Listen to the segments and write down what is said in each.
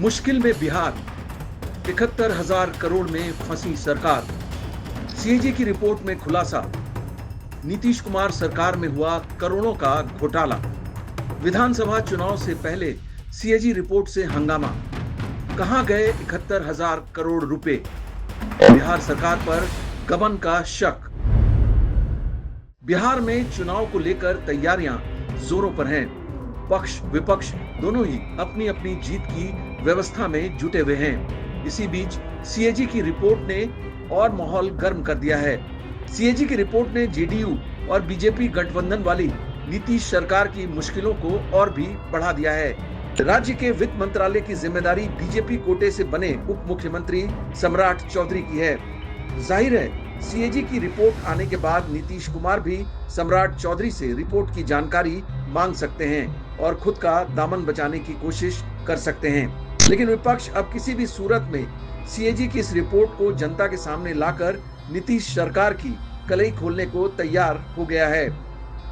मुश्किल में बिहार, 71,000 करोड़ में फंसी सरकार। सीएजी की रिपोर्ट में खुलासा, नीतीश कुमार सरकार में हुआ करोड़ों का घोटाला। विधानसभा चुनाव से पहले सीएजी रिपोर्ट से हंगामा, कहां गए 71,000 करोड़ रुपए। बिहार सरकार पर गबन का शक। बिहार में चुनाव को लेकर तैयारियां जोरों पर हैं। पक्ष विपक्ष दोनों ही अपनी अपनी जीत की व्यवस्था में जुटे हुए हैं। इसी बीच सीएजी की रिपोर्ट ने और माहौल गर्म कर दिया है। सीएजी की रिपोर्ट ने जेडीयू और बीजेपी गठबंधन वाली नीतीश सरकार की मुश्किलों को और भी बढ़ा दिया है। राज्य के वित्त मंत्रालय की जिम्मेदारी बीजेपी कोटे से बने उप मुख्यमंत्री सम्राट चौधरी की है। जाहिर है सीएजी की रिपोर्ट आने के बाद नीतीश कुमार भी सम्राट चौधरी से रिपोर्ट की जानकारी मांग सकते हैं और खुद का दामन बचाने की कोशिश कर सकते हैं। लेकिन विपक्ष अब किसी भी सूरत में सीएजी की इस रिपोर्ट को जनता के सामने लाकर नीतीश सरकार की कलई खोलने को तैयार हो गया है।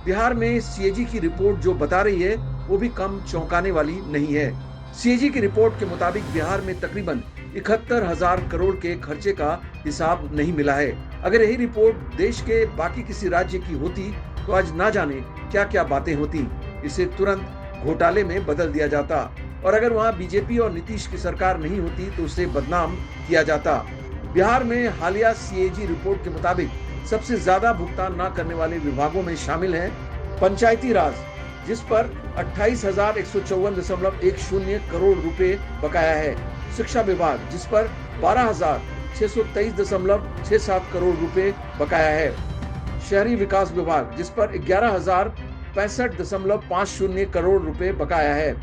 बिहार में सीएजी की रिपोर्ट जो बता रही है वो भी कम चौंकाने वाली नहीं है। सीएजी की रिपोर्ट के मुताबिक बिहार में तकरीबन 71,000 करोड़ के खर्चे का हिसाब नहीं मिला है। अगर यही रिपोर्ट देश के बाकी किसी राज्य की होती तो आज ना जाने क्या क्या बातें होती। इसे तुरंत घोटाले में बदल दिया जाता और अगर वहां बीजेपी और नीतीश की सरकार नहीं होती तो उसे बदनाम किया जाता। बिहार में हालिया सीएजी रिपोर्ट के मुताबिक सबसे ज्यादा भुगतान न करने वाले विभागों में शामिल हैं पंचायती राज, जिस पर 28,154.10 करोड़ रुपए बकाया है। शिक्षा विभाग, जिस पर 12,623.67 करोड़ रुपए बकाया है। शहरी विकास विभाग, जिस पर 11,065.50 करोड़ रुपए बकाया है।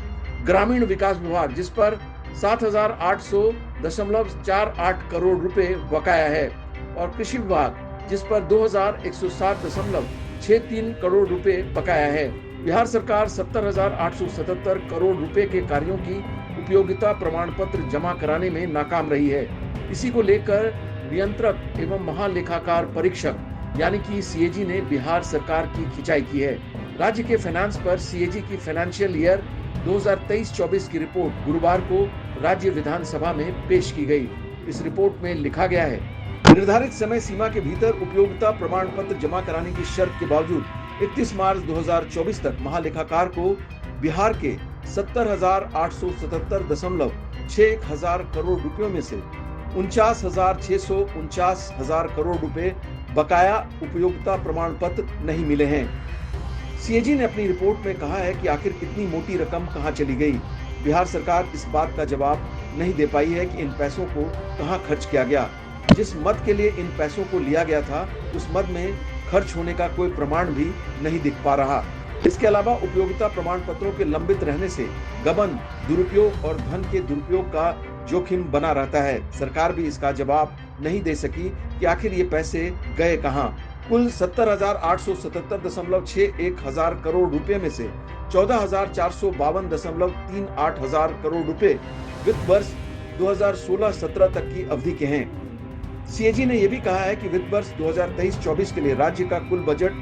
ग्रामीण विकास विभाग, जिस पर 7,800.48 करोड़ रुपए बकाया है और कृषि विभाग, जिस पर 2,160.63 करोड़ रुपए बकाया है। बिहार सरकार 70,877 करोड़ रुपए के कार्यों की उपयोगिता प्रमाण पत्र जमा कराने में नाकाम रही है। इसी को लेकर नियंत्रक एवं महालेखाकार परीक्षक यानी कि सीएजी ने बिहार सरकार की खिंचाई की है। राज्य के फाइनेंस पर सीएजी की फाइनेंशियल ईयर 2023-24 की रिपोर्ट गुरुवार को राज्य विधानसभा में पेश की गई। इस रिपोर्ट में लिखा गया है, निर्धारित समय सीमा के भीतर उपयोगिता प्रमाण पत्र जमा कराने की शर्त के बावजूद 31 मार्च 2024 तक महालेखाकार को बिहार के 70,877.61 करोड़ रुपयों में से 49,649 करोड़ रुपए बकाया उपयोगिता प्रमाण पत्र नहीं मिले हैं। सीएजी ने अपनी रिपोर्ट में कहा है कि आखिर इतनी मोटी रकम कहां चली गई। बिहार सरकार इस बात का जवाब नहीं दे पाई है कि इन पैसों को कहां खर्च किया गया। जिस मद के लिए इन पैसों को लिया गया था उस मद में खर्च होने का कोई प्रमाण भी नहीं दिख पा रहा। इसके अलावा उपयोगिता प्रमाण पत्रों के लंबित रहने से गबन, दुरुपयोग और धन के दुरुपयोग का जोखिम बना रहता है। सरकार भी इसका जवाब नहीं दे सकी कि आखिर ये पैसे गए कहां। कुल 70,877.61 करोड़ रुपए में से 14,452.38 करोड़ रुपए वित्त वर्ष 2016-17 तक की अवधि के हैं। सीएजी ने यह भी कहा है कि वित्त वर्ष 2023-24 के लिए राज्य का कुल बजट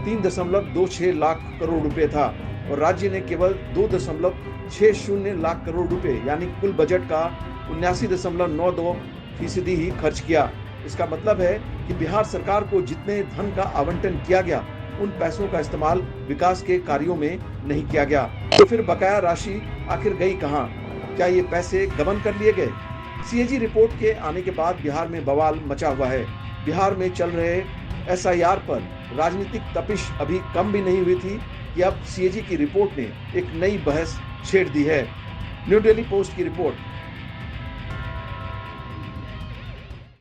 3.26 लाख करोड़ रुपए था और राज्य ने केवल 2.60 लाख करोड़ रुपए यानी कुल बजट का 79.92% ही खर्च किया। इसका मतलब है कि बिहार सरकार को जितने धन का आवंटन किया गया उन पैसों का इस्तेमाल विकास के कार्यों में नहीं किया गया। तो फिर बकाया राशि आखिर गई कहां? क्या ये पैसे गबन कर लिए गए? सीएजी रिपोर्ट के आने के बाद बिहार में बवाल मचा हुआ है। बिहार में चल रहे एसआईआर पर राजनीतिक तपिश अभी कम भी नहीं हुई थी कि अब सीएजी की रिपोर्ट ने एक नई बहस छेड़ दी है। न्यू दिल्ली पोस्ट की रिपोर्ट।